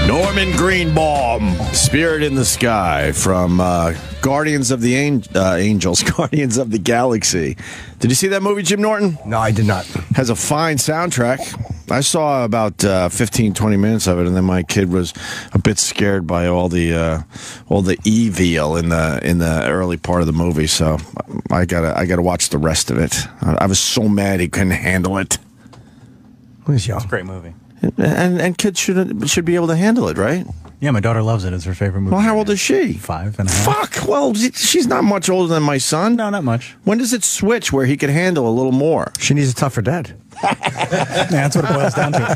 Norman Greenbaum, Spirit in the Sky from Guardians of the Angels, Guardians of the Galaxy. Did you see that movie, Jim Norton? No, I did not. Has a fine soundtrack. I saw about 15, 20 minutes of it, and then my kid was a bit scared by all the evil in the early part of the movie. So I gotta watch the rest of it. I was so mad he couldn't handle it. Who's young? It's a great movie. And kids should be able to handle it, right? Yeah, my daughter loves it. It's her favorite movie. Well, how old is she? 5.5. Fuck. Well, she's not much older than my son. No, not much. When does it switch where he can handle a little more? She needs a tougher dad. Yeah, that's what it boils down to.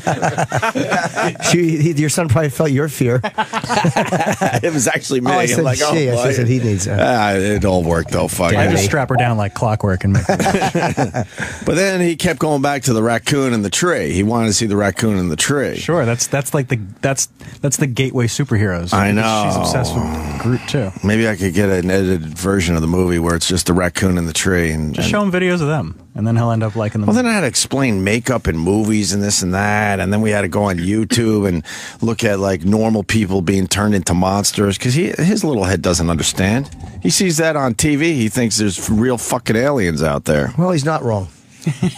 Your son probably felt your fear. It was actually me. Oh, I said like, she. I said he needs it. It all worked, though. Fuck. I just strap her down like clockwork and make her. But then he kept going back to the raccoon in the tree. He wanted to see the raccoon in the tree. Sure, that's the gateway superheroes. I know. She's obsessed with Groot too. Maybe I could get an edited version of the movie where it's just the raccoon in the tree. Just show him videos of them, and then he'll end up liking them. Well, then I had to explain makeup in movies and this and that, and then we had to go on YouTube and look at like normal people being turned into monsters because his little head doesn't understand. He sees that on TV. He thinks there's real fucking aliens out there. Well, he's not wrong.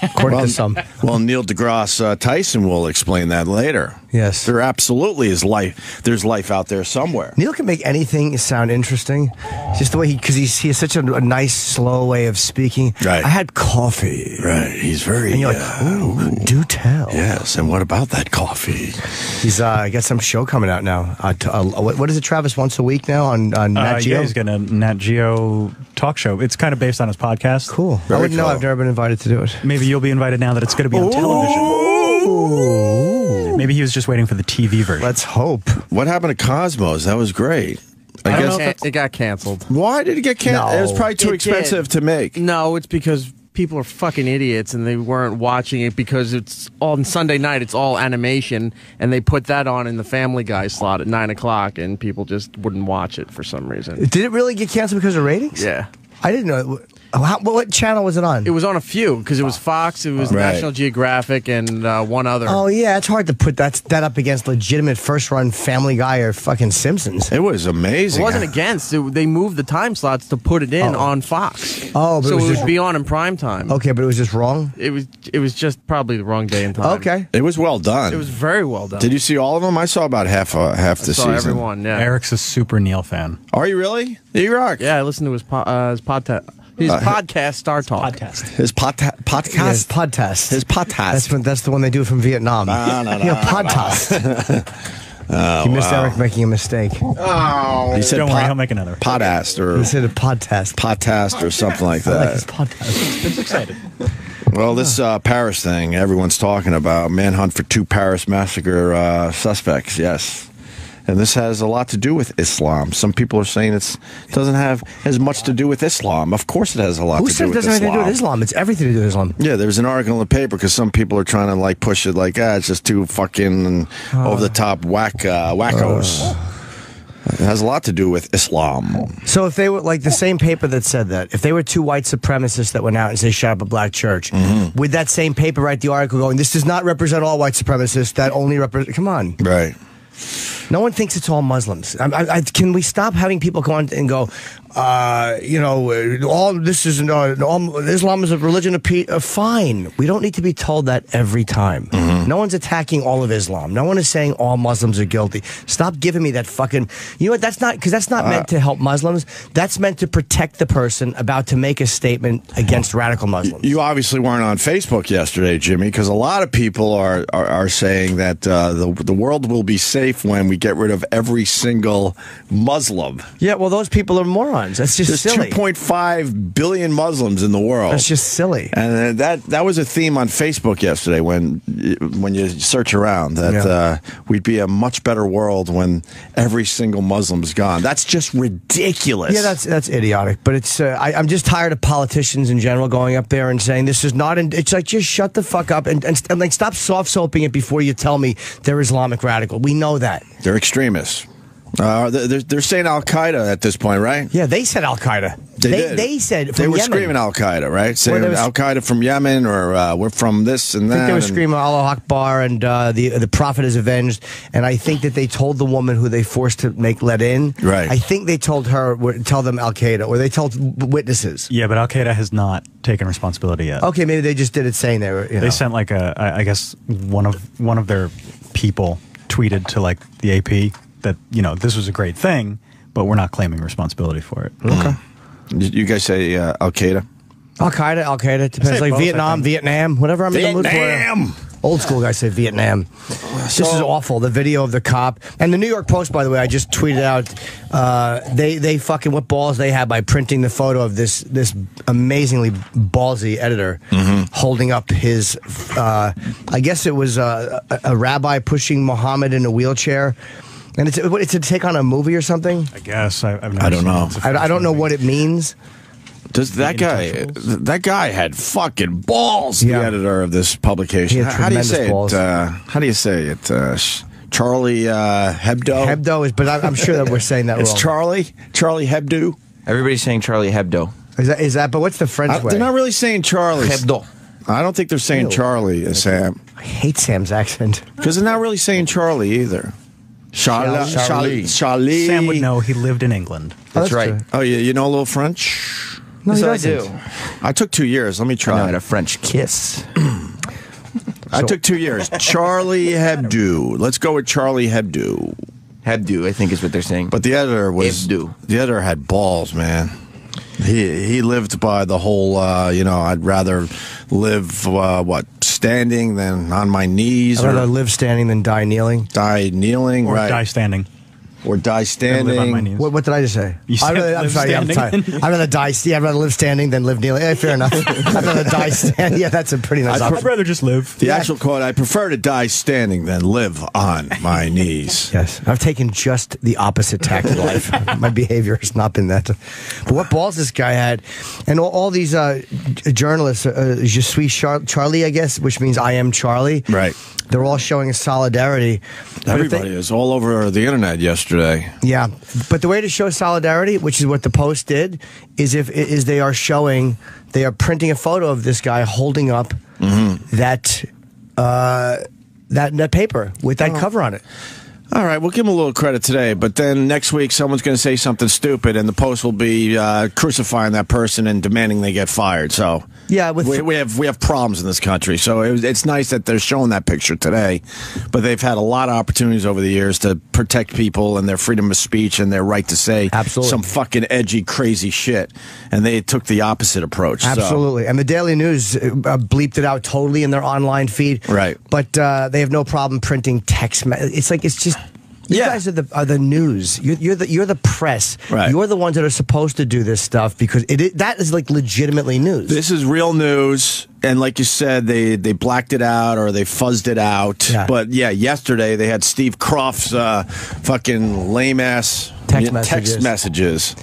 According to some. Well, Neil deGrasse Tyson will explain that later. Yes. There absolutely is life. There's life out there somewhere. Neil can make anything sound interesting. Just the way because he has such a nice, slow way of speaking. Right. I had coffee. Right. He's very... And you're like, ooh, do tell. Yes, and what about that coffee? He's got some show coming out now. What is it, Travis, once a week now on Nat Geo? Yeah, he's got a Nat Geo talk show. It's kind of based on his podcast. Cool. I wouldn't know. I've never been invited to do it. Maybe you'll be invited now that it's going to be on television. Ooh. Maybe he was just waiting for the TV version. Let's hope. What happened to Cosmos? That was great. I guess it got canceled. Why did it get canceled? No. It was probably too expensive to make. No, it's because people are fucking idiots and they weren't watching it because it's on Sunday night. It's all animation, and they put that on in the Family Guy slot at 9 o'clock, and people just wouldn't watch it for some reason. Did it really get canceled because of ratings? Yeah. I didn't know. What channel was it on? It was on a few because it was Fox, it was National Geographic, and one other. Oh yeah, it's hard to put that up against legitimate first-run Family Guy or fucking Simpsons. It was amazing. It wasn't against. They moved the time slots to put it in on Fox. Oh, but so it would be on in prime time. Okay, but it was just wrong. It was just probably the wrong day and time. Okay, it was well done. It was very well done. Did you see all of them? I saw about half the season. Everyone. Yeah. Eric's a super Neil fan. Are you really? You rock. Yeah, I listened to his podcast. His podcast, Star Talk. His podcast? Yes, podcast. His podcast. That's the one they do from Vietnam. No. Podcast. You missed Eric making a mistake. Oh. He said Don't worry, he'll make another. Podcast or... He said a podcast. Podcast or something like I like that. his podcast. Vince excited. Well, this Paris thing, everyone's talking about. Manhunt for 2 Paris massacre suspects, yes. And this has a lot to do with Islam. Some people are saying it doesn't have as much to do with Islam. Of course it has a lot to do with Islam. Who said it doesn't have anything to do with Islam? It's everything to do with Islam. Yeah, there's an article in the paper because some people are trying to like push it like, it's just too fucking over-the-top wackos. It has a lot to do with Islam. So if they were like the same paper that said that, if they were 2 white supremacists that went out and say shut up a black church, would that same paper write the article going, this does not represent all white supremacists, that only represent... Come on. Right. No one thinks it's all Muslims. Can we stop having people go on and go, all this is Islam is a religion of peace? Fine. We don't need to be told that every time. No one's attacking all of Islam. No one is saying all Muslims are guilty. Stop giving me that fucking... You know what? That's not meant to help Muslims. That's meant to protect the person about to make a statement against radical Muslims. You obviously weren't on Facebook yesterday, Jimmy, because a lot of people are saying that the world will be safe when we get rid of every single Muslim. Yeah, well, those people are morons. That's just silly. There's 2.5 billion Muslims in the world. That's just silly. And that was a theme on Facebook yesterday when you search around that we'd be a much better world when every single Muslim's gone. That's just ridiculous. Yeah, that's idiotic. But it's I'm just tired of politicians in general going up there and saying this is not. It's like just shut the fuck up and like stop soft soaping it before you tell me they're Islamic radical. We know that they're extremists. They're saying Al Qaeda at this point, right? Yeah, they said Al Qaeda. They said from they were Yemen. screaming Al Qaeda, right? Saying Al Qaeda from Yemen, or we're from this and that. I think they were screaming Allah Akbar and the Prophet is avenged. And I think that they told the woman who they forced to let in. Right. I think they told her tell them Al Qaeda, or they told witnesses. Yeah, but Al Qaeda has not taken responsibility yet. Okay, maybe they just did it saying they were. They sent like I guess one of their people tweeted to like the AP that this was a great thing, but we're not claiming responsibility for it. Okay. You guys say Al Qaeda? Al Qaeda depends. Like both, Vietnam, whatever I'm in the mood for. Vietnam! Old school guys say Vietnam. This is awful. The video of the cop. And the New York Post, by the way, I just tweeted out, they fucking, what balls they had by printing the photo of this amazingly ballsy editor holding up his, I guess it was a rabbi pushing Muhammad in a wheelchair. And it's a take on a movie or something? I guess. I don't know. I don't know what it means. Does that guy had fucking balls? Yeah. The editor of this publication. How do you say balls. it? How do you say it? Charlie Hebdo. Hebdo is, but I'm sure that we're saying that It's wrong. Charlie Hebdo. Everybody's saying Charlie Hebdo. Is that? But what's the French way? They're not really saying Charlie. Hebdo. I don't think they're saying Charlie, Sam. I hate Sam's accent. Because they're not really saying Charlie either. Charlie. Sam would know. He lived in England. That's right. Oh, yeah, you know a little French? No, Yes, he I doesn't. do. I took 2 years. Let me I try. had a French kiss. I took 2 years. Charlie Hebdo. Let's go with Charlie Hebdo. Hebdo, I think is what they're saying. But the editor was Hebdo. The editor had balls, man. He lived by the whole I'd rather live standing than on my knees, I'd rather or live standing than die kneeling. die kneeling, Or right? die standing. Or die And standing. live on my knees. What did I just say? You said I'm live sorry. I'm standing. tired. I'd rather die. I'd rather live standing than live kneeling. Fair enough. I'd rather die standing. Yeah, that's a pretty nice I'd option. rather just live. The actual quote: "I prefer to die standing than live on my knees." Yes, I've taken just the opposite tack in life. My behavior has not been that. But what balls this guy had, and all these journalists, Je suis Charlie, I guess, which means I am Charlie. Right. They're all showing solidarity. But if Everybody is all over the internet yesterday. Yeah, but the way to show solidarity, which is what the Post did, is they are printing a photo of this guy holding up that paper with that cover on it. All right, we'll give him a little credit today, but then next week someone's going to say something stupid, and the Post will be crucifying that person and demanding they get fired. So yeah, we have problems in this country. So it's nice that they're showing that picture today, but they've had a lot of opportunities over the years to protect people and their freedom of speech and their right to say some fucking edgy, crazy shit, and they took the opposite approach. Absolutely, and the Daily News bleeped it out totally in their online feed. Right, but they have no problem printing text. It's just. You guys are the news. You're the press. Right. You're the ones that are supposed to do this stuff because that is like legitimately news. This is real news, and like you said, they blacked it out or they fuzzed it out. Yeah. But yeah, yesterday they had Steve Kroft's fucking lame ass text messages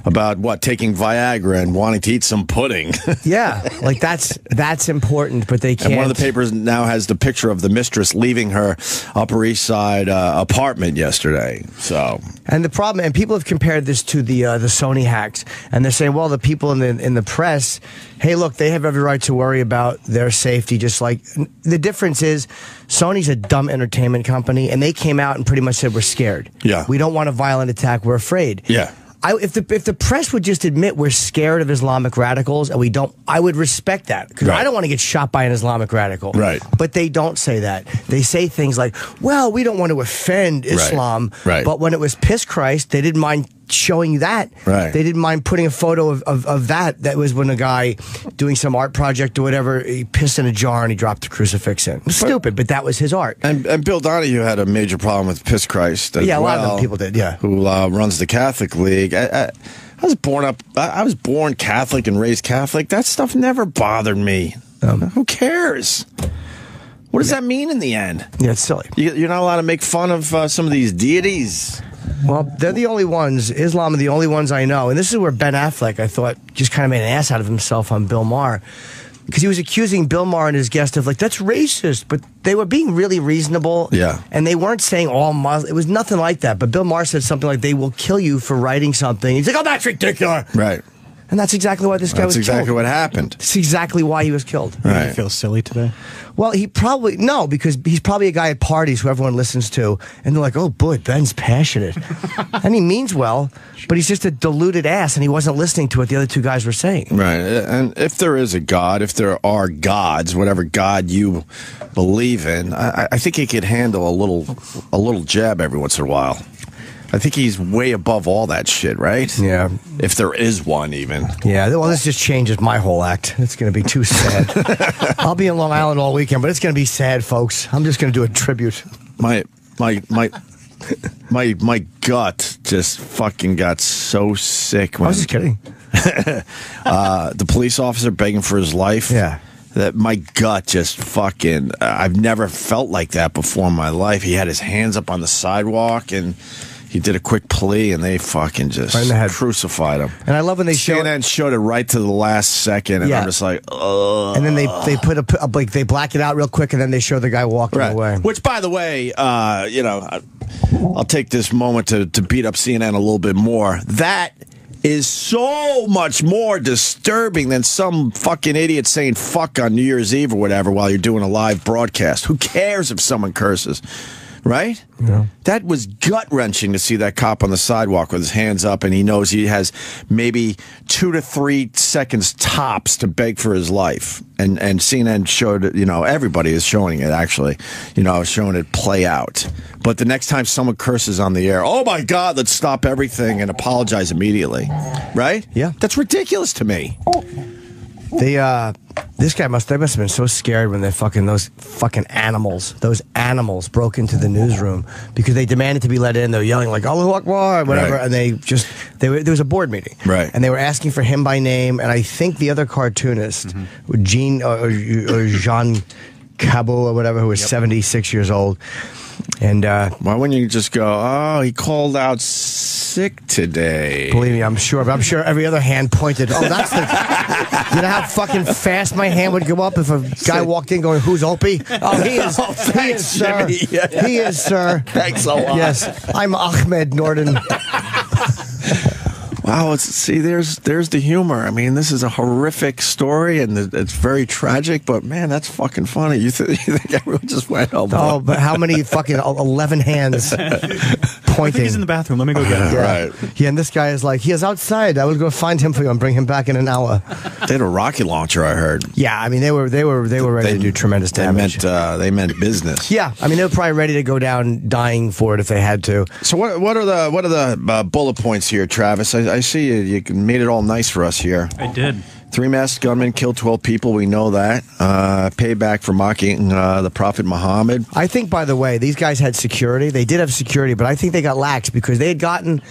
about taking Viagra and wanting to eat some pudding. Yeah, like that's important, but they can't. And one of the papers now has the picture of the mistress leaving her Upper East Side apartment yesterday. So, and the problem, and people have compared this to the Sony hacks, and they're saying, well, the people in the press, hey, look, they have every right to worry about their safety. Just like the difference is, Sony's a dumb entertainment company, and they came out and pretty much said we're scared. Yeah, we don't want a violent attack. We're afraid. Yeah. If the press would just admit we're scared of Islamic radicals and we don't, I would respect that because I don't want to get shot by an Islamic radical. Right. But they don't say that. They say things like, "Well, we don't want to offend Islam." Right. But when it was Piss Christ, they didn't mind showing you that. Right. They didn't mind putting a photo of that. That was when a guy doing some art project or whatever, he pissed in a jar and he dropped the crucifix in. It was stupid, but that was his art. And Bill Donahue had a major problem with Piss Christ. Yeah, a lot of them people did. Yeah. Who runs the Catholic League. I was born Catholic and raised Catholic. That stuff never bothered me. Who cares? What does that mean in the end? Yeah, it's silly. You're not allowed to make fun of some of these deities. Well, they're the only ones. Islam are the only ones I know. And this is where Ben Affleck, I thought, just kind of made an ass out of himself on Bill Maher. because he was accusing Bill Maher and his guest of like, that's racist, but they were being really reasonable. Yeah. And they weren't saying all Muslims. It was nothing like that. But Bill Maher said something like, they will kill you for writing something. He's like, oh, that's ridiculous. Right. And that's exactly why this guy was That's exactly killed. what happened. That's exactly why he was killed. Do you Right. feel silly today? Well, he probably, no, because he's probably a guy at parties who everyone listens to, and they're like, oh, boy, Ben's passionate. And he means well, but he's just a deluded ass, and he wasn't listening to what the other two guys were saying. Right. And if there is a God, if there are gods, whatever God you believe in, I think he could handle a little jab every once in a while. I think he's way above all that shit, right? Yeah. If there is one, even. Yeah, well, this just changes my whole act. It's going to be too sad. I'll be in Long Island all weekend, but it's going to be sad, folks. I'm just going to do a tribute. My gut just fucking got so sick I when was just kidding. the police officer begging for his life. Yeah. That my gut just fucking. I've never felt like that before in my life. He had his hands up on the sidewalk and he did a quick plea, and they fucking just Right in the head. crucified him. And I love when they show CNN showed it right to the last second, and Yeah. I'm just like, ugh. and then they put like they black it out real quick, and then they show the guy walking away. Which, by the way, I'll take this moment to beat up CNN a little bit more. That is so much more disturbing than some fucking idiot saying fuck on New Year's Eve or whatever while you're doing a live broadcast. Who cares if someone curses? Right? Yeah. That was gut-wrenching to see that cop on the sidewalk with his hands up, and he knows he has maybe 2 to 3 seconds tops to beg for his life. And CNN showed it, everybody is showing it, actually, showing it play out. But the next time someone curses on the air, oh my God, let's stop everything and apologize immediately. Right? Yeah. That's ridiculous to me. They must have been so scared when those fucking animals broke into the newsroom because they demanded to be let in. They were yelling like Allahu Akbar, whatever, Right. and there was a board meeting, Right. And they were asking for him by name, and I think the other cartoonist, Jean or Jean Cabo or whatever, who was 76 years old. And Why wouldn't you just go, oh, he called out sick today? believe me, I'm sure every other hand pointed. Oh, that's the. You know how fucking fast my hand would go up if a guy walked in going, "Who's Opie?" Oh, he is. He is, sir. Jimmy. Yeah. He is, sir. Thanks a lot. Yes, I'm Ahmed Norton. Wow, there's the humor. I mean, this is a horrific story, and it's very tragic, but man, that's fucking funny. You think everyone just went, oh, boy. Oh, but how many fucking 11 hands I pointing? think he's in the bathroom. Let me go get him. Right. Yeah, and this guy is like, he is outside. I will go find him for you and bring him back in an hour. They had a rocket launcher, I heard. Yeah, I mean, they were ready to do tremendous damage. They meant business. Yeah, I mean, they were probably ready to go down dying for it if they had to. So what are the bullet points here, Travis? I see you made it all nice for us here. I did. 3 masked gunmen killed 12 people. We know that. Payback for mocking the Prophet Muhammad. I think, by the way, these guys had security. They did have security, but I think they got lax because they had gotten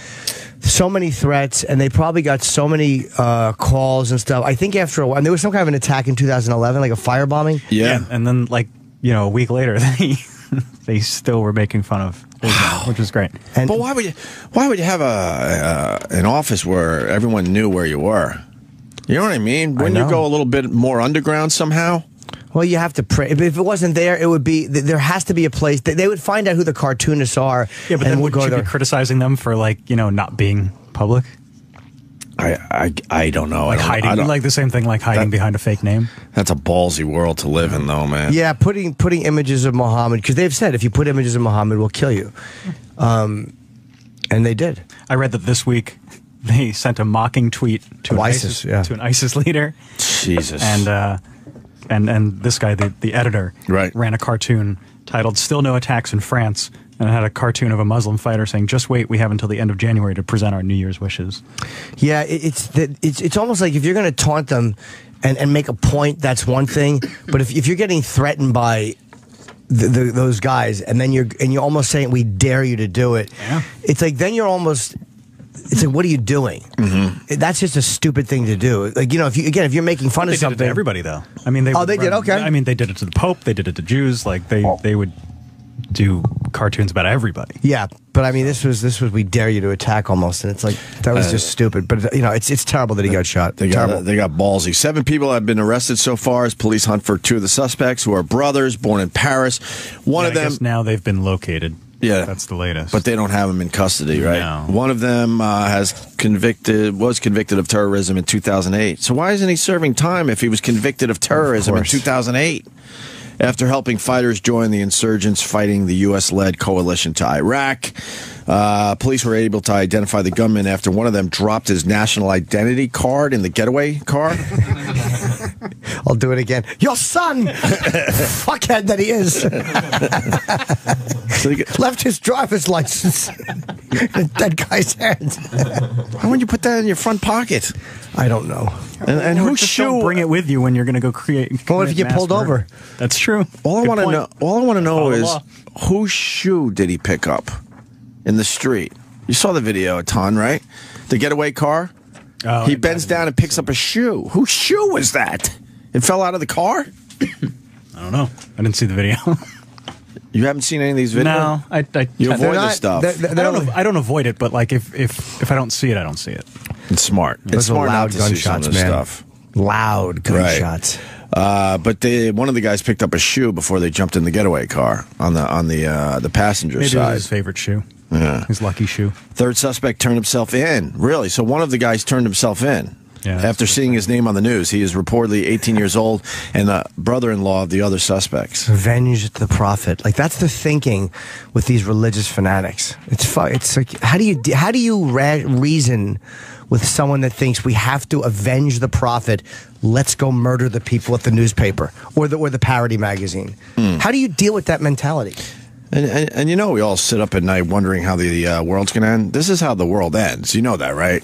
so many threats and they probably got so many calls and stuff. I think after a while, and there was some kind of an attack in 2011, like a firebombing. Yeah. And then, a week later, they still were making fun of Islam, which was great. And But why would you have an office where everyone knew where you were? You know what I mean? Wouldn't you know. go a little bit more underground somehow? well, you have to pray. If it wasn't there, it would be. There has to be a place. They would find out who the cartoonists are. Yeah, but and then would wouldn't you there. be criticizing them for not being public? I don't know. I Hiding, don't- the same thing, hiding behind a fake name. That's a ballsy world to live in, though, man. Yeah, putting images of Muhammad, because they've said if you put images of Muhammad, we'll kill you. And they did. I read that this week they sent a mocking tweet to ISIS, yeah. to an ISIS leader, Jesus. and this guy, the editor, Right. ran a cartoon titled "Still No Attacks in France," and it had a cartoon of a Muslim fighter saying, "Just wait, we have until the end of January to present our New Year's wishes." Yeah, it's almost like if you're going to taunt them and make a point, that's one thing. But if you're getting threatened by those guys, and then you're almost saying we dare you to do it, Yeah. it's like then you're almost. It's like, what are you doing? Mm-hmm. That's just a stupid thing to do. If you're making fun They of did it something, to everybody, though. I mean, they did? Okay. I mean, they did it to the Pope. They did it to Jews. They would do cartoons about everybody. yeah. But I mean, this was we dare you to attack almost, and it's like that was just stupid. But you know, it's terrible that he got shot. They got ballsy. 7 people have been arrested so far as police hunt for 2 of the suspects who are brothers born in Paris. One of them I guess now they've been located. Yeah, that's the latest. But they don't have him in custody, right? No. One of them was convicted of terrorism in 2008. So why isn't he serving time if he was convicted of terrorism in 2008? After helping fighters join the insurgents fighting the U.S.-led coalition to Iraq. Police were able to identify the gunman after one of them dropped his national identity card in the getaway car. I'll do it again. Your son! Fuckhead that he is. So left his driver's license in that guy's hands. Why wouldn't you put that in your front pocket? I don't know. And whose just shoe? Don't bring it with you when you're going to go create. What if you get pulled over? That's true. All I want to know Follow the is law. whose shoe did he pick up in the street? You saw the video a ton, right? The getaway car. Oh, He bends down and picks up a shoe. Whose shoe was that? It fell out of the car? I don't know. I didn't see the video. You haven't seen any of these videos? No, You avoid not- this stuff. I don't avoid it, but like if I don't see it, I don't see it. It's smart. It's Those are smart loud not to see some of gunshots, this man. stuff. Loud gunshots. But one of the guys picked up a shoe before they jumped in the getaway car on the passenger Maybe it was side. his favorite shoe. Yeah. His lucky shoe. Third suspect turned himself in. Really? So one of the guys turned himself in. Yeah, After seeing his name on the news. He is reportedly 18 years old and the brother-in-law of the other suspects. Avenge the prophet. Like that's the thinking with these religious fanatics. It's like how do you reason with someone that thinks we have to avenge the prophet? Let's go murder the people at the newspaper or the parody magazine. How do you deal with that mentality? And you know, we all sit up at night wondering how the world's going to end. This is how the world ends. You know that, right?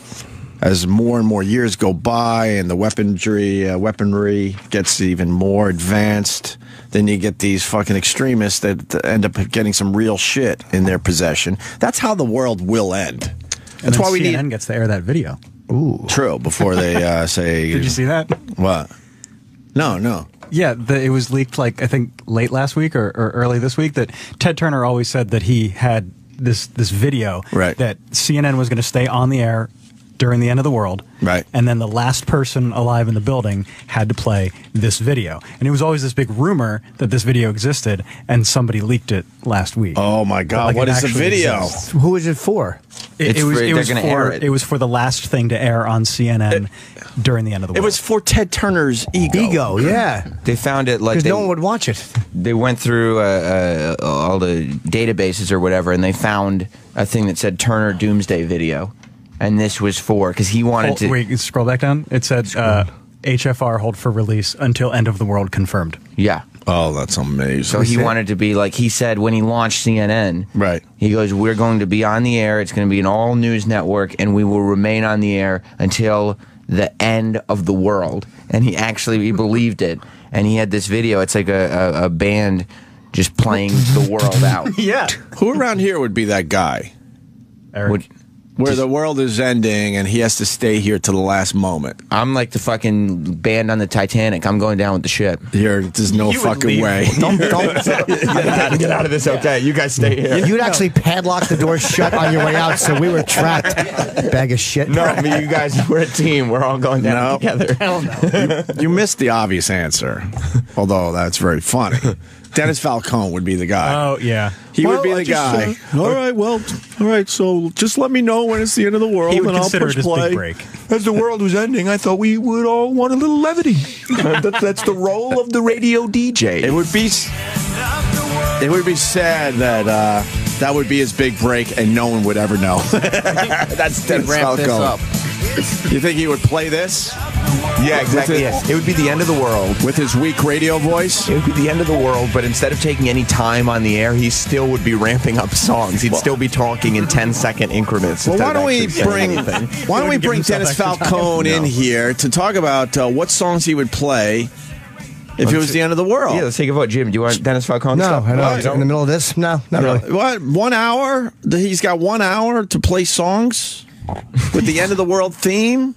As more and more years go by and the weaponry gets even more advanced, then you get these fucking extremists that end up getting some real shit in their possession. That's how the world will end. And That's why we CNN need... gets to air that video. Ooh. True, before they say... Did you see that? What? No. Yeah, it was leaked like I think late last week or early this week that Ted Turner always said that he had this video Right. that CNN was going to stay on the air during the end of the world. Right. And then the last person alive in the building had to play this video. And it was always this big rumor that this video existed, and somebody leaked it last week. Oh, my God. Like, What it is the actually video? exists. Who is it for? They're gonna air it. It was for the last thing to air on CNN during the end of the world. It was for Ted Turner's ego. Yeah. They found it like Because no one would watch it. they went through all the databases or whatever, and they found a thing that said Turner Doomsday Video, and this was for because he wanted to. Wait, scroll back down. It said HFR hold for release until end of the world confirmed. Yeah. Oh, that's amazing. So he wanted to be like he said when he launched CNN. Right. He goes, "We're going to be on the air. It's going to be an all news network, and we will remain on the air until the end of the world." And he believed it. And he had this video. It's like a band just playing the world out. Yeah. Who around here would be that guy? Eric. Where the world is ending and he has to stay here to the last moment. I'm like the fucking band on the Titanic. I'm going down with the ship. There's no You would fucking leave. way. Don't. Get out of this, okay? You guys stay here. You'd actually padlock the door shut on your way out, so we were trapped. Bag of shit. No, I mean, you guys, we're a team. We're all going down No. together. Hell no. You missed the obvious answer, although that's very funny. Dennis Falcone would be the guy. Oh, yeah. He would be the guy. All right. So just let me know when it's the end of the world, He would and I'll consider push it his play. big break. As the world was ending, I thought we would all want a little levity. That's the role of the radio DJ. It would be sad that that would be his big break, and no one would ever know. That's Dennis Ramp this Falcone. up. You think he would play this Yeah, exactly. It would be the end of the world. with his weak radio voice? It would be the end of the world, but instead of taking any time on the air, he still would be ramping up songs. He'd still be talking in 10-second increments. Well, instead why of don't we actually saying bring anything. why don't we Give bring himself Dennis extra time. Falcone in here to talk about what songs he would play if it was the end of the world? Yeah, let's take a vote. Jim, do you want Dennis Falcone? No, stuff? I know. What? In the middle of this? No, not really. What? 1 hour? He's got 1 hour to play songs with the end of the world theme?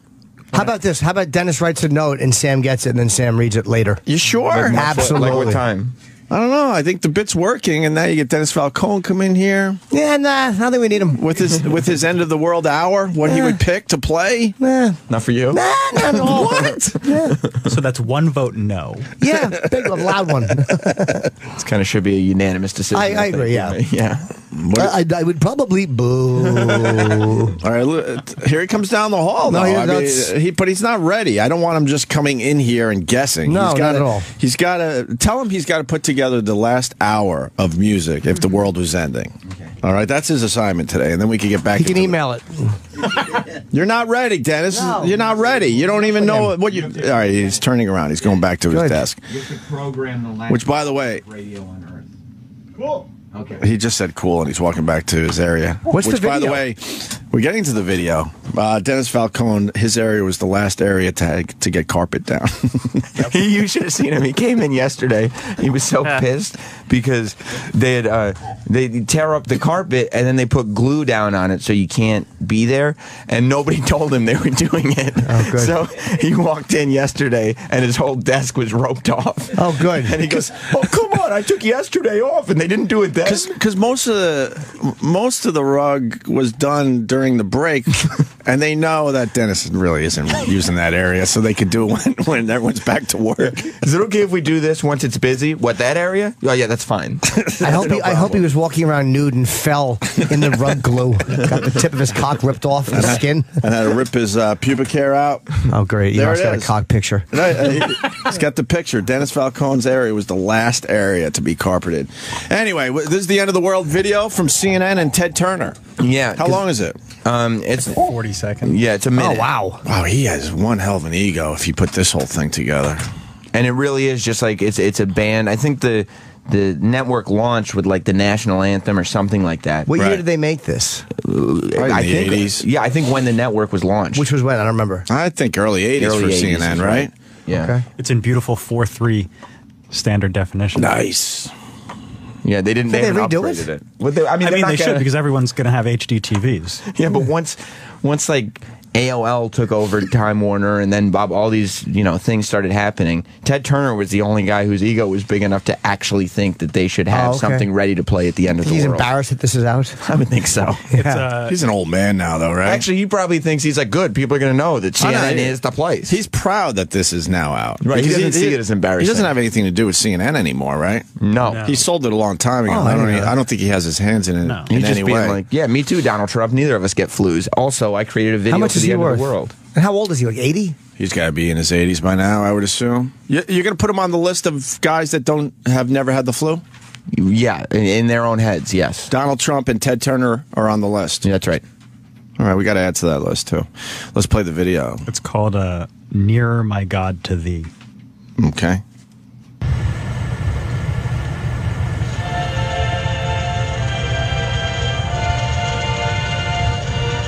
How about this? How about Dennis writes a note and Sam gets it and then Sam reads it later? You sure? Absolutely. Like what time? I don't know. I think the bit's working, and now you get Dennis Falcone come in here. Yeah, nah, I don't think we need him. With his end of the world hour, what he would pick to play? Nah. Not for you? Nah, not at all. What? Yeah. So that's one vote no. Yeah, big, loud one. This kind of should be a unanimous decision. I agree, yeah. Yeah. I would probably boo. All right, look, here he comes down the hall. No, though. But he's not ready. I don't want him just coming in here and guessing. No, he's not at all. He's got to tell him he's got to put together the last hour of music if the world was ending. Okay. All right, that's his assignment today, and then we can get back. He can email it. You're not ready, Dennis. No. You're not ready. You don't even know what you. All right, he's turning around. He's going back to his desk. You have to program the last Which, by the way, radio on Earth. Cool. Okay. He just said cool, and he's walking back to his area. What's Which, the by the video? way, we're getting to the video. Dennis Falcone, his area was the last area to get carpet down. You should have seen him. He came in yesterday. He was so pissed because they tear up the carpet and then they put glue down on it so you can't be there. And nobody told him they were doing it. Oh, good. So he walked in yesterday and his whole desk was roped off. Oh, good. And he goes, "Oh, come on! I took yesterday off and they didn't do it then." Because most of the rug was done during the break, and they know that Dennis really isn't using that area, so they could do it when everyone's back to work. Is it okay if we do this once it's busy? What, that area? Oh yeah, that's fine. I hope he was walking around nude and fell in the rug glue. Got the tip of his cock ripped off the skin. And had to rip his pubic hair out. Oh, great. You There also it got a is. cock picture. He's got the picture. Dennis Falcone's area was the last area to be carpeted. Anyway, this is the end of the world video from CNN and Ted Turner. Yeah. How long is it? It's 40 seconds. Yeah, it's a minute. Oh, wow. Wow, he has one hell of an ego if he put this whole thing together. And it really is just like it's a band. I think the network launched with like the national anthem or something like that. What Right. year did they make this? Probably in I the think 80s. Yeah, I think when the network was launched. Which was when? I don't remember. I think early 80s Early for 80s CNN, is right? Yeah. Okay. It's in beautiful 4:3 standard definition. Nice. Yeah, they didn't. Did They they haven't redo upgraded it? it. Well, I mean, they're they not should gonna- because everyone's going to have HD TVs. Yeah, but once like AOL took over Time Warner, and then all these things started happening. Ted Turner was the only guy whose ego was big enough to actually think that they should have Oh, okay. something ready to play at the end of the He's world. embarrassed that this is out. I would think so. He's an old man now, though, right? Actually, he probably thinks he's like, good. People are going to know that CNN is the place. He's proud that this is now out. Right, he Because doesn't see it as embarrassing. He doesn't have anything to do with CNN anymore, right? no. He sold it a long time ago. Oh, I don't think he has his hands in it No. in He's just any being way. like, yeah, me too, Donald Trump. Neither of us get flus. Also, I created a video How much for is the he end worth? of the world. And how old is he? Like 80? He's got to be in his 80s by now, I would assume. You're going to put him on the list of guys that have never had the flu? Yeah, in their own heads, yes. Donald Trump and Ted Turner are on the list. Yeah, that's right. All right, we got to add to that list, too. Let's play the video. It's called Nearer My God to Thee. Okay.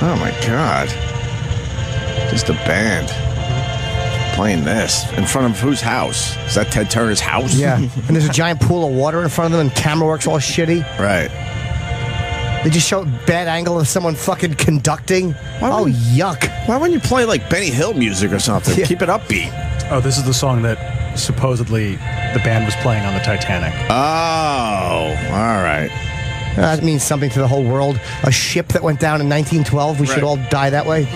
Oh, my God. Just a band playing this in front of whose house? Is that Ted Turner's house? Yeah. And there's a giant pool of water in front of them, and camera work's all shitty. Right. They just show a bad angle of someone fucking conducting. Oh, would- yuck. Why wouldn't you play like Benny Hill music or something? Yeah. Keep it upbeat. Oh, this is the song that supposedly the band was playing on the Titanic. Oh, all right. That means something to the whole world. A ship that went down in 1912. We should Right. all die that way.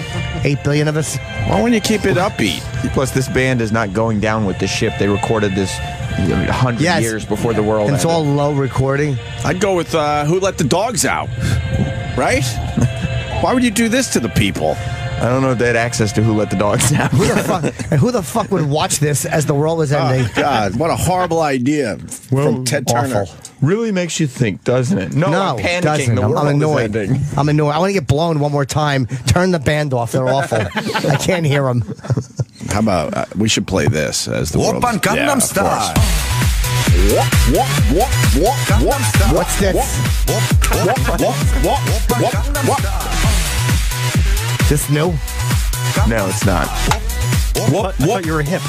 8 billion of us. Why wouldn't you keep it upbeat? Plus, this band is not going down with the ship. They recorded this 100 Yes. years before the world And it's ended. all low recording. I'd go with Who Let the Dogs Out, right? Why would you do this to the people? I don't know if they had access to Who Let the Dogs Out. Who the fuck? And who the fuck would watch this as the world is ending? Oh, God, what a horrible idea from Ted Turner. awful. Really makes you think, doesn't it? No, No, I'm it panicking. doesn't. The I'm world annoyed. is ending. I'm annoyed. I want to get blown one more time. Turn the band off. They're awful. I can't hear them. How about we should play this as the world? Open Gangnam Yeah, of Style. course. What's this? This new? No, it's not. I thought you were hip.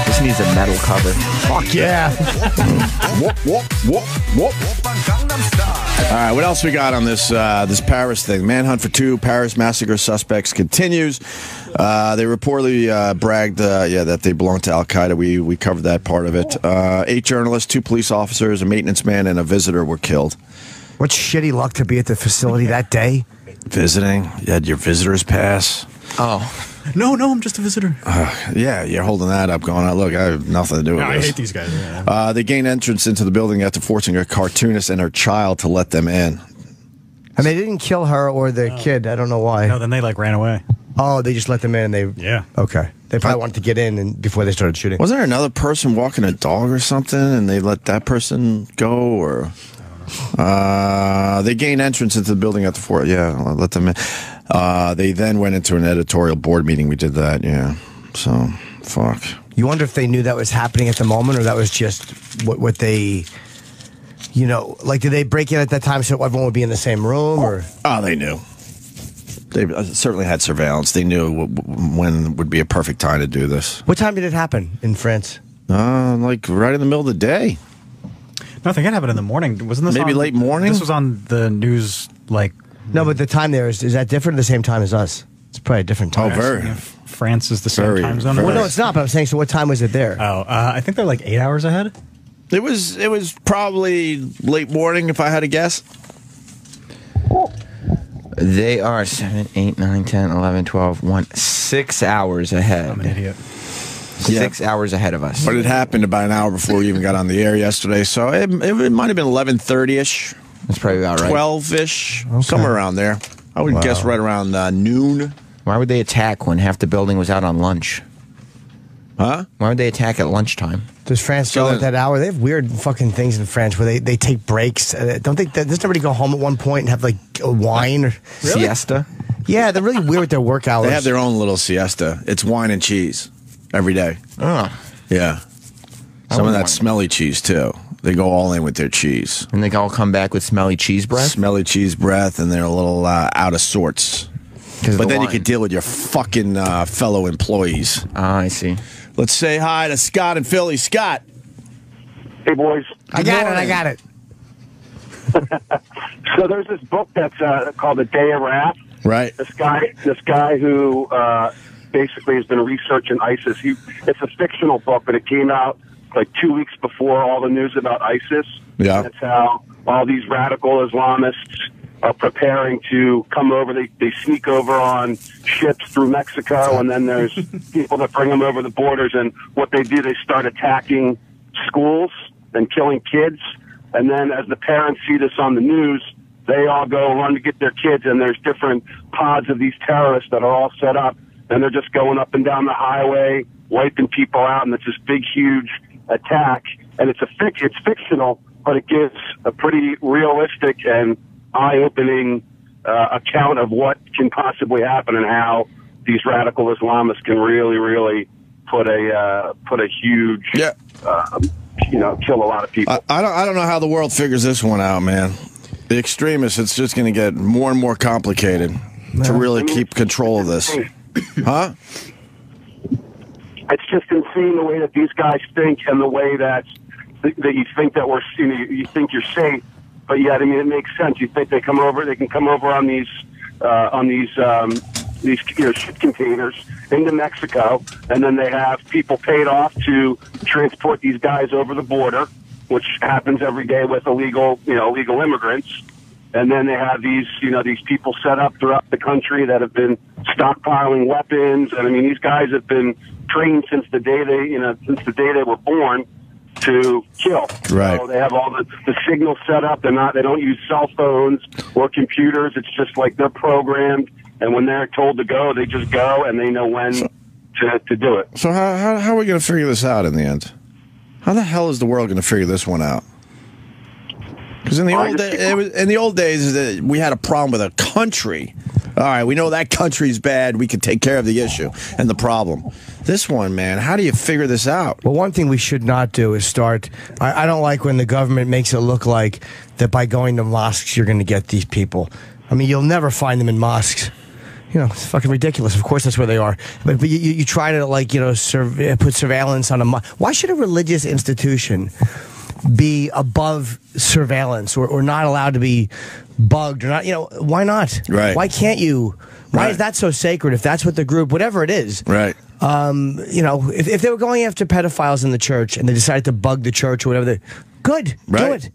This needs a metal cover. Fuck yeah. All right, what else we got on this this Paris thing? Manhunt for 2 Paris massacre suspects continues. They reportedly bragged, that they belonged to Al Qaeda. We covered that part of it. 8 journalists, 2 police officers, a maintenance man, and a visitor were killed. What shitty luck to be at the facility that day. Visiting? You had your visitor's pass. Oh. No, I'm just a visitor. Yeah, you're holding that up, going, look, I have nothing to do with this. I hate these guys. Yeah. They gained entrance into the building after forcing a cartoonist and her child to let them in. And they didn't kill her or the kid. I don't know why. No, then they ran away. Oh, they just let them in. And Yeah. Okay. They probably wanted to get in and before they started shooting. Wasn't there another person walking a dog or something, and they let that person go? Or they gained entrance into the building after 4. Yeah, let them in. They then went into an editorial board meeting. We did that. Yeah. So, fuck. You wonder if they knew that was happening at the moment, or that was just what they, did they break in at that time so everyone would be in the same room? Or Oh, they knew. They certainly had surveillance. They knew when would be a perfect time to do this. What time did it happen in France? Like right in the middle of the day. No, I think it happened in the morning. Wasn't this Maybe late morning? This was on the news, No, but the time there is that different? The same time as us? It's probably a different time. Oh, very. France is the same Very, time zone. very. Well, no, it's not. But I'm saying, so what time was it there? I think they're 8 hours ahead. It was probably late morning, if I had to guess. They are 7, 8, 9, 10, 11, 12, 1, 6 hours ahead. I'm an idiot. 6 hours ahead of us. But it happened about an hour before we even got on the air yesterday, so it might have been 11:30ish, That's probably about right. 12ish, somewhere around there. I would guess right around noon. Why would they attack when half the building was out on lunch? Huh? Why would they attack at lunchtime? Does France go at that hour? They have weird fucking things in France where they take breaks. Don't they? Doesn't everybody go home at one point and have a wine or Siesta? Yeah, they're really weird with their work hours. They have their own little siesta. It's wine and cheese every day. Oh. Yeah. Some of that smelly cheese, too. They go all in with their cheese. And they all come back with smelly cheese breath? Smelly cheese breath, and they're a little out of sorts. But then you can deal with your fucking fellow employees. Ah, I see. Let's say hi to Scott and Philly. Scott. Hey, boys. I got it. So there's this book that's called The Day of Wrath. Right. This guy who basically has been researching ISIS. It's a fictional book, but it came out like 2 weeks before all the news about ISIS. Yeah. That's how all these radical Islamists are preparing to come over. They sneak over on ships through Mexico, and then there's people that bring them over the borders. And what they do, they start attacking schools and killing kids. And then as the parents see this on the news, they all go run to get their kids, and there's different pods of these terrorists that are all set up, and they're just going up and down the highway, wiping people out, and it's this big, huge attack. And it's fictional, but it gives a pretty realistic and eye-opening account of what can possibly happen and how these radical Islamists can really, really put a huge, kill a lot of people. I don't know how the world figures this one out, man. The extremists, it's just going to get more and more complicated to really keep control of this. Huh? It's just insane the way that these guys think and the way that you think that you think you're safe, but yet, I mean, it makes sense. You think they can come over on these ship containers into Mexico, and then they have people paid off to transport these guys over the border, which happens every day with illegal immigrants. And then they have these people set up throughout the country that have been stockpiling weapons. And I mean, these guys have been trained since the day they were born to kill. Right. So they have all the signals set up. They don't use cell phones or computers. It's just like they're programmed. And when they're told to go, they just go, and they know when to do it. So how are we going to figure this out in the end? How the hell is the world going to figure this one out? Because in the old days, we had a problem with a country. All right, we know that country's bad. We can take care of the issue and the problem. This one, man, how do you figure this out? Well, one thing we should not do is start. I don't like when the government makes it look like that by going to mosques you're going to get these people. I mean, you'll never find them in mosques. It's fucking ridiculous. Of course, that's where they are. But you try to put surveillance on a mosque. Why should a religious institution be above surveillance or not allowed to be bugged or not. Why not? Right. Why can't you? Why Right. is that so sacred? If that's what the group, whatever it is, Right. if they were going after pedophiles in the church and they decided to bug the church or whatever, good, do Right. it.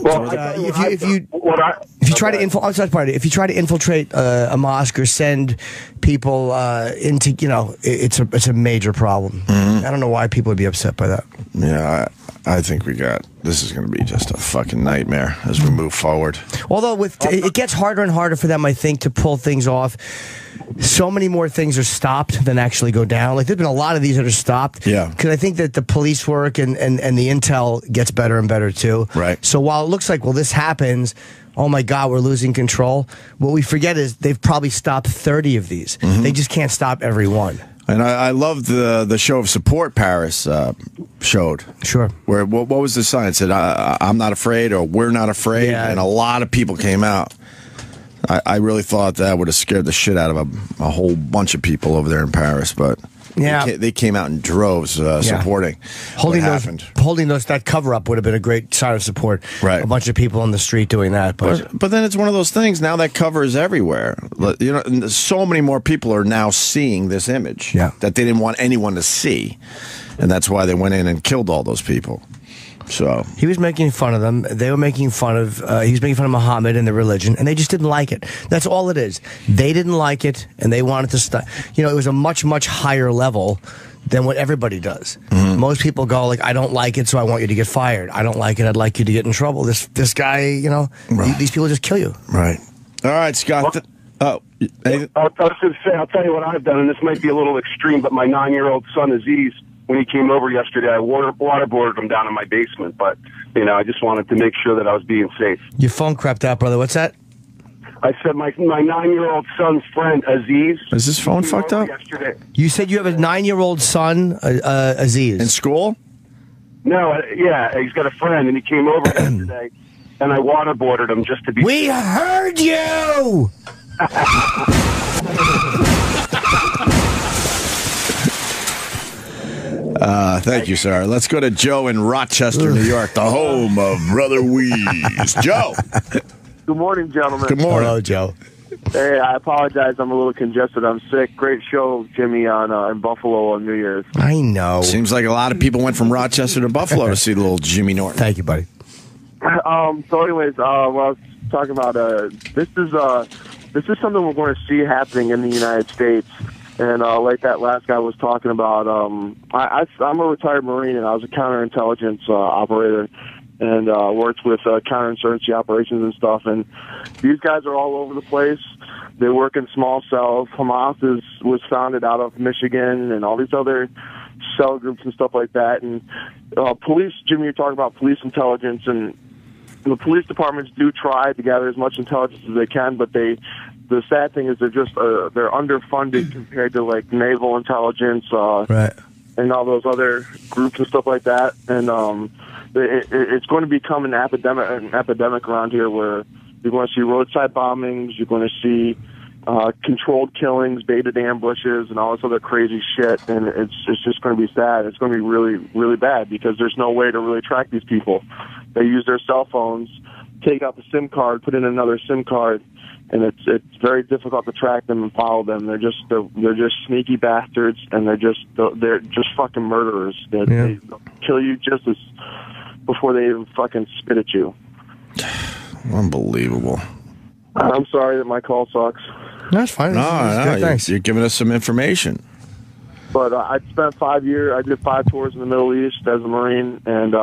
Well, If you try to infiltrate a mosque or send people into, it's a major problem. I don't know why people would be upset by that. Yeah, I think this is going to be just a fucking nightmare as we move forward. Although it gets harder and harder for them, I think, to pull things off. So many more things are stopped than actually go down. Like, there's been a lot of these that are stopped. Yeah. Because I think that the police work and the intel gets better and better, too. Right. So while it looks like, well, this happens, oh my God, we're losing control, what we forget is they've probably stopped 30 of these. They just can't stop every one. And I love the show of support Paris showed. Sure. Where what was the sign? It said, I'm not afraid, or we're not afraid. Yeah. And a lot of people came out. I really thought that would have scared the shit out of a whole bunch of people over there in Paris, but Yeah. they came out in droves supporting Holding what those, happened. that cover up would have been a great sign of support. Right. A bunch of people on the street doing that. But then it's one of those things. Now that cover is everywhere. And so many more people are now seeing this image that they didn't want anyone to see, and that's why they went in and killed all those people. So he was making fun of them. They were making fun of. He was making fun of Muhammad and the religion, and they just didn't like it. That's all it is. They didn't like it, and they wanted to stop. It was a much, much higher level than what everybody does. Most people go like, "I don't like it, so I want you to get fired. I don't like it. I'd like you to get in trouble." This guy, these people just kill you. Right. All right, Scott. I was going to say, I'll tell you what I've done, and this might be a little extreme, but my 9-year-old son Aziz, when he came over yesterday, I waterboarded him down in my basement. But I just wanted to make sure that I was being safe. Your phone crept out, brother. What's that? I said my 9-year-old son's friend Aziz. Is his phone fucked up? Yesterday. You said you have a 9-year-old son, Aziz. In school? No, yeah, he's got a friend, and he came over yesterday, and I waterboarded him just to be. We heard you. Thank you, sir. Let's go to Joe in Rochester, New York, the home of Brother Weeze. Joe. Good morning, gentlemen. Good morning. Hello, Joe. Hey, I apologize. I'm a little congested. I'm sick. Great show, Jimmy, in Buffalo on New Year's. I know. Seems like a lot of people went from Rochester to Buffalo to see little Jimmy Norton. Thank you, buddy. So, anyways, what I was talking about, this is something we're going to see happening in the United States. And like that last guy was talking about, I'm a retired Marine, and I was a counterintelligence operator, and worked with counterinsurgency operations and stuff. And these guys are all over the place. They work in small cells. Hamas was founded out of Michigan, and all these other cell groups and stuff like that. And police, Jimmy, you're talking about police intelligence, and the police departments do try to gather as much intelligence as they can, but the sad thing is they're underfunded compared to like naval intelligence, Right. and all those other groups and stuff like that. And it's going to become an epidemic around here, where you're going to see roadside bombings, you're going to see controlled killings, baited ambushes, and all this other crazy shit. And it's just going to be sad. It's going to be really, really bad, because there's no way to really track these people. They use their cell phones, take out the SIM card, put in another SIM card, and it's very difficult to track them and follow them. They're just sneaky bastards, and they're just fucking murderers. They'll kill you just before they even fucking spit at you. Unbelievable. I'm sorry that my call sucks, That's fine. No, Good, thanks. you're giving us some information. but I spent 5 years. I did 5 tours in the Middle East as a Marine, and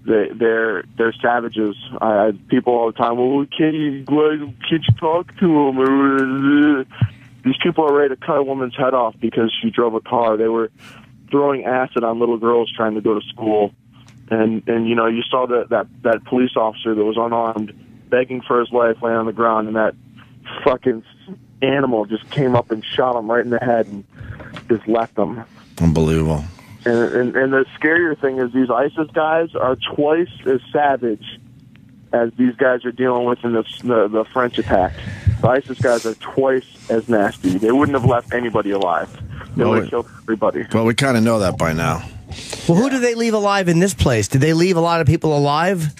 they're savages. People all the time, well, can't you talk to them? These people are ready to cut a woman's head off because she drove a car. They were throwing acid on little girls trying to go to school, and you saw that police officer that was unarmed begging for his life laying on the ground, and that fucking animal just came up and shot him right in the head and just left him. Unbelievable. And the scarier thing is these ISIS guys are twice as savage as these guys are dealing with in the French attack. The ISIS guys are twice as nasty. They wouldn't have left anybody alive. They would have killed everybody. Well, we kind of know that by now. Well, who do they leave alive in this place? Did they leave a lot of people alive?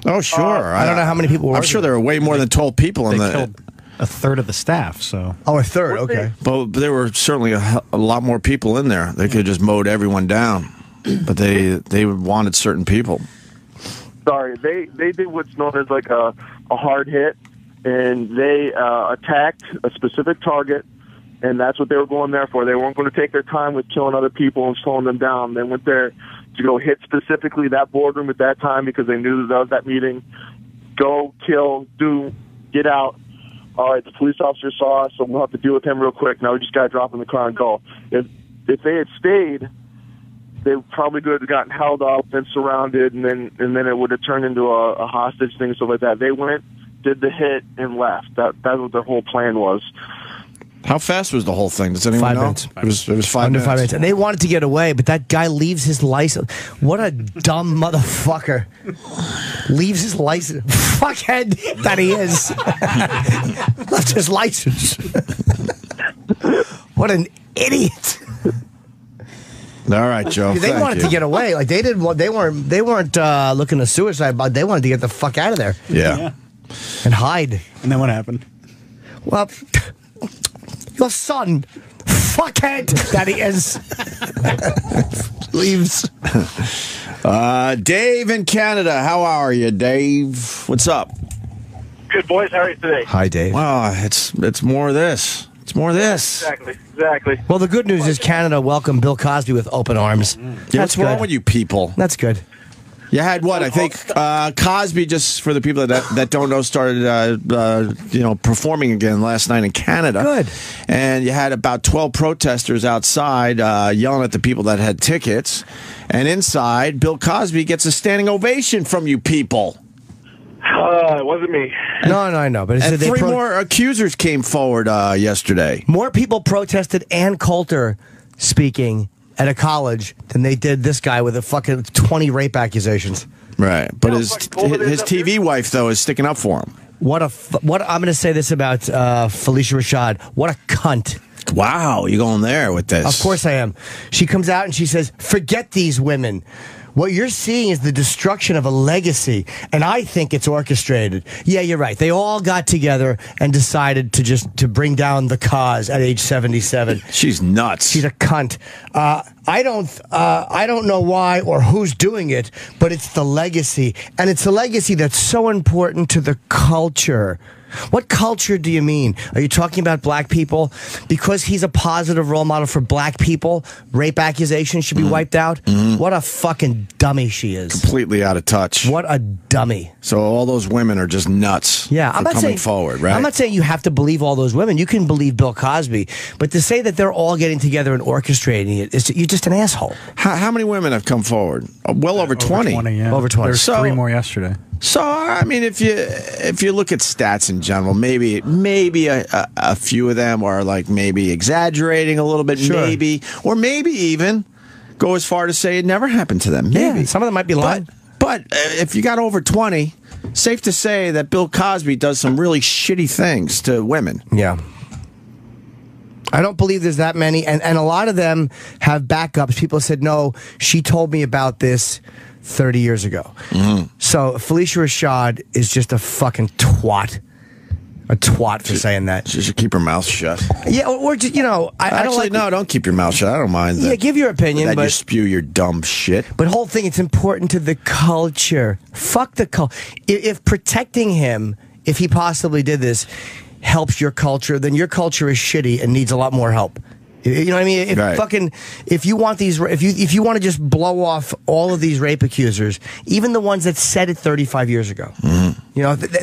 Oh, sure. I don't know how many people were I'm sure there were way more than 12 people in They the. killed a third of the staff, so. Oh, a third. Okay. But there were certainly a lot more people in there. They could have just mowed everyone down. But they wanted certain people. Sorry, they did what's known as like a hard hit, and they attacked a specific target, and that's what they were going there for. They weren't going to take their time with killing other people and slowing them down. They went there to go hit specifically that boardroom at that time because they knew that was that meeting. Go, kill, do, get out. All right, the police officer saw us, so we'll have to deal with him real quick. Now we just got to drop in the car and go. If they had stayed, they probably could have gotten held up and surrounded, and then it would have turned into a hostage thing and stuff like that. They went, did the hit, and left. That's what their whole plan was. How fast was the whole thing? Does anyone 5 know? minutes. It was 5 Under minutes. 5 minutes. And they wanted to get away, but that guy leaves his license. What a dumb motherfucker. Leaves his license. Fuckhead that he is. Left his license. What an idiot. All right, Joe. They thank wanted you. to get away. Like they didn't. They weren't looking to suicide, but they wanted to get the fuck out of there Yeah. and hide. And then what happened? Well, your son, fuckhead that he is, leaves. Dave in Canada. How are you, Dave? What's up? Good, boys. How are you today? Hi, Dave. Well, it's more of this. It's more of this. Exactly. Well, the good news is Canada welcomed Bill Cosby with open arms. Yeah, what's wrong with you people? That's good. You had what? I think Cosby, just for the people that don't know, started performing again last night in Canada. Good. And you had about 12 protesters outside yelling at the people that had tickets. And inside, Bill Cosby gets a standing ovation from you people. It wasn't me. No, I know. But And three more accusers came forward yesterday. More people protested Ann Coulter speaking at a college than they did this guy with a fucking 20 rape accusations. Right. But his TV wife, though, is sticking up for him. What I'm going to say this about Felicia Rashad. What a cunt. Wow, you're going there with this. Of course I am. She comes out and she says, forget these women. What you're seeing is the destruction of a legacy, and I think it's orchestrated. Yeah, you're right. They all got together and decided to bring down the cause at age 77. She's nuts. She's a cunt. I don't know why or who's doing it, but it's the legacy, and it's a legacy that's so important to the culture. What culture do you mean? Are you talking about black people? Because he's a positive role model for black people, rape accusations should be wiped out? What a fucking dummy she is. Completely out of touch. What a dummy. So all those women are just nuts. Yeah, I'm not coming forward, right? I'm not saying you have to believe all those women. You can believe Bill Cosby. But to say that they're all getting together and orchestrating it, you're just an asshole. How many women have come forward? Well over 20. Yeah. Over 20. There's So- 3 more yesterday. So I mean, if you look at stats in general, maybe a few of them are like maybe exaggerating a little bit, Sure. maybe even go as far to say it never happened to them. Maybe Yeah, some of them might be lying. But if you got over 20, safe to say that Bill Cosby does some really shitty things to women. Yeah. I don't believe there's that many, and a lot of them have backups. People said, no, she told me about this 30 years ago. So Felicia Rashad is just a fucking twat. A twat for saying that. She should keep her mouth shut. Yeah, or just, I don't Actually, like... no, don't keep your mouth shut. I don't mind that. Yeah, give your opinion, that you but... spew your dumb shit. But whole thing, it's important to the culture. Fuck the culture. If protecting him, if he possibly did this, helps your culture, then your culture is shitty and needs a lot more help. You know what I mean? Right. If you want if you want to just blow off all of these rape accusers, even the ones that said it 35 years ago, and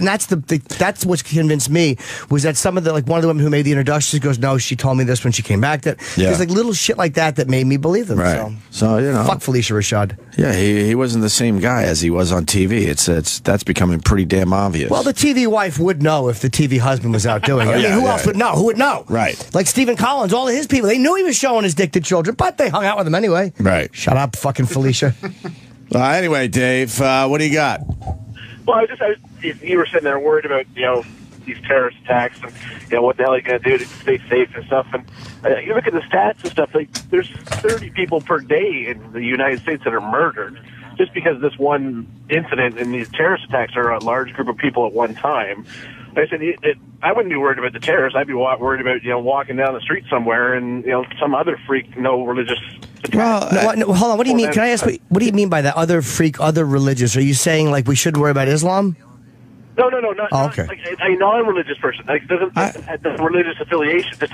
that's what convinced me was that some of the one of the women who made the introductions goes, no, she told me this when she came back. There's like little shit like that made me believe them. Right. So fuck Felicia Rashad. Yeah, he wasn't the same guy as he was on TV. That's becoming pretty damn obvious. Well, the TV wife would know if the TV husband was out doing it. I mean, who else would know? Who would know? Right. Like Stephen Collins, all of his people, they knew he was showing his dick to children, but they hung out with him anyway. Right. Shut up, fucking Felicia. Anyway, Dave, what do you got? Well, you were sitting there worried about, these terrorist attacks and what the hell are you going to do to stay safe and stuff. And you look at the stats and stuff. Like there's 30 people per day in the United States that are murdered just because of this one incident. And these terrorist attacks are a large group of people at one time. I said, I wouldn't be worried about the terrorists. I'd be worried about, walking down the street somewhere and, some other freak, no religious. Well, no, hold on. What do you mean? Can I ask, what do you mean by that? Other freak, other religious? Are you saying, like, we shouldn't worry about Islam? No, not, okay. Like a non-religious person. Like, doesn't have a religious affiliation, just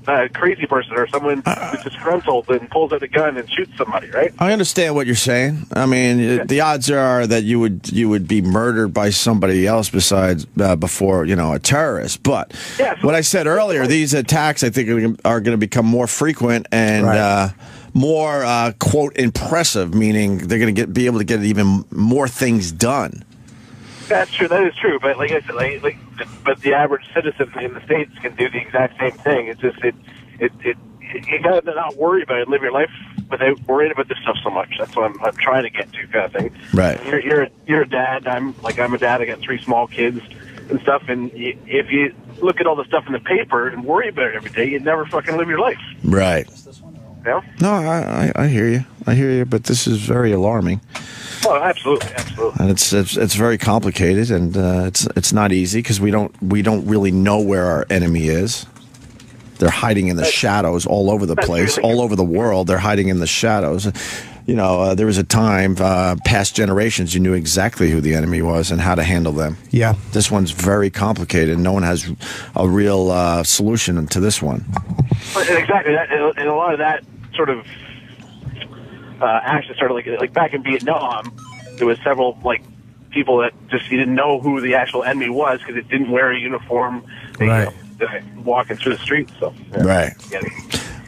a crazy person or someone who's disgruntled and pulls out a gun and shoots somebody, right? I understand what you're saying. I mean, the odds are that you would be murdered by somebody else besides before a terrorist. But what I said earlier, these attacks I think are going to become more frequent and more quote impressive, meaning they're going to be able to get even more things done. That's true. That is true. But like I said, but the average citizen in the States can do the exact same thing. It's just you got to not worry about it. Live your life without worrying about this stuff so much. That's what I'm trying to get to, kind of thing. Right. You're a dad. I'm a dad. I got 3 small kids and stuff. And if you look at all the stuff in the paper and worry about it every day, you'd never fucking live your life. Right. Yeah. No, I hear you. I hear you. But this is very alarming. Oh, absolutely. And it's very complicated, and it's not easy because we don't really know where our enemy is. They're hiding in the shadows all over the place, all over the world. They're hiding in the shadows. There was a time, past generations, you knew exactly who the enemy was and how to handle them. Yeah. This one's very complicated. No one has a real solution to this one. Exactly. And a lot of that sort of action started like back in Vietnam. There was several people that just you didn't know who the actual enemy was because it didn't wear a uniform. Right. Walking through the streets. So right.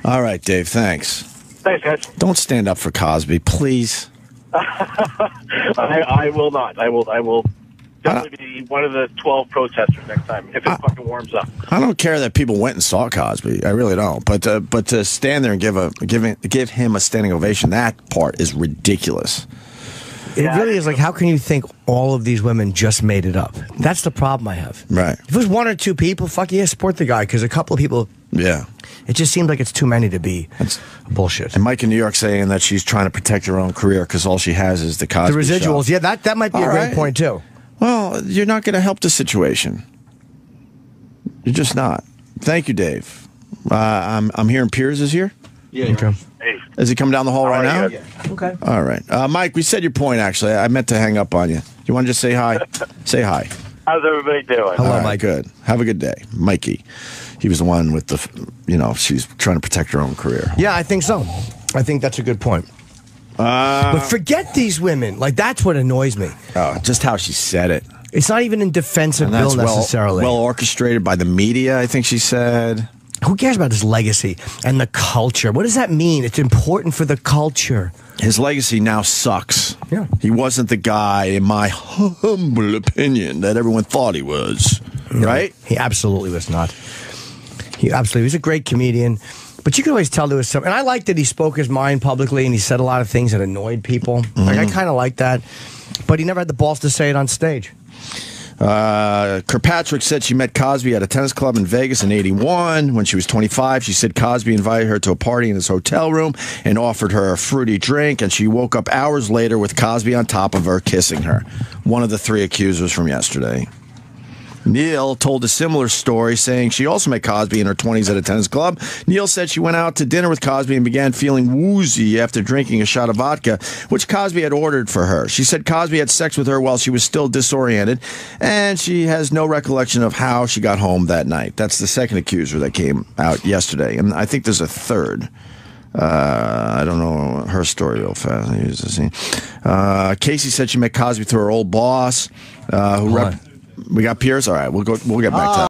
All right, Dave. Thanks. Thanks, guys. Don't stand up for Cosby, please. I will not. I will definitely be one of the 12 protesters next time if it fucking warms up. I don't care that people went and saw Cosby. I really don't. But to stand there and give him a standing ovation, that part is ridiculous. It really is. Like, how can you think all of these women just made it up? That's the problem I have. Right. If it was 1 or 2 people, fuck yeah, support the guy. Because a couple of people, it just seems like it's too many to be bullshit. And Mike in New York saying that she's trying to protect her own career because all she has is the Cosby The residuals. show. Yeah, that might be a great point too. Well, you're not going to help the situation. You're just not. Thank you, Dave. I'm hearing Piers is here. Yeah. Okay. Hey. Is he coming down the hall right now? Yeah. Okay. All right. Mike, we said your point, actually. I meant to hang up on you. You want to just say hi? Say hi. How's everybody doing? Hello, All right, Mike. Good. Have a good day. Mikey. He was the one with the, she's trying to protect her own career. Yeah, I think so. I think that's a good point. But forget these women. Like, that's what annoys me. Oh, just how she said it. It's not even in defense of And Bill that's necessarily. well orchestrated by the media, I think she said. Who cares about his legacy and the culture? What does that mean? It's important for the culture. His legacy now sucks. Yeah. He wasn't the guy, in my humble opinion, that everyone thought he was. No, right? He absolutely was not. He was a great comedian. But you can always tell there was some, and I liked that he spoke his mind publicly and he said a lot of things that annoyed people. Like, I kind of like that. But he never had the balls to say it on stage. Kirkpatrick said she met Cosby at a tennis club in Vegas in '81. When she was 25, she said Cosby invited her to a party in his hotel room and offered her a fruity drink, and she woke up hours later with Cosby on top of her, kissing her. One of the 3 accusers from yesterday. Neil told a similar story, saying she also met Cosby in her 20s at a tennis club. Neil said she went out to dinner with Cosby and began feeling woozy after drinking a shot of vodka, which Cosby had ordered for her. She said Cosby had sex with her while she was still disoriented, and she has no recollection of how she got home that night. That's the second accuser that came out yesterday, and I think there's a third. I don't know her story real fast. Casey said she met Cosby through her old boss, who we got Piers? All right, we'll get back to that.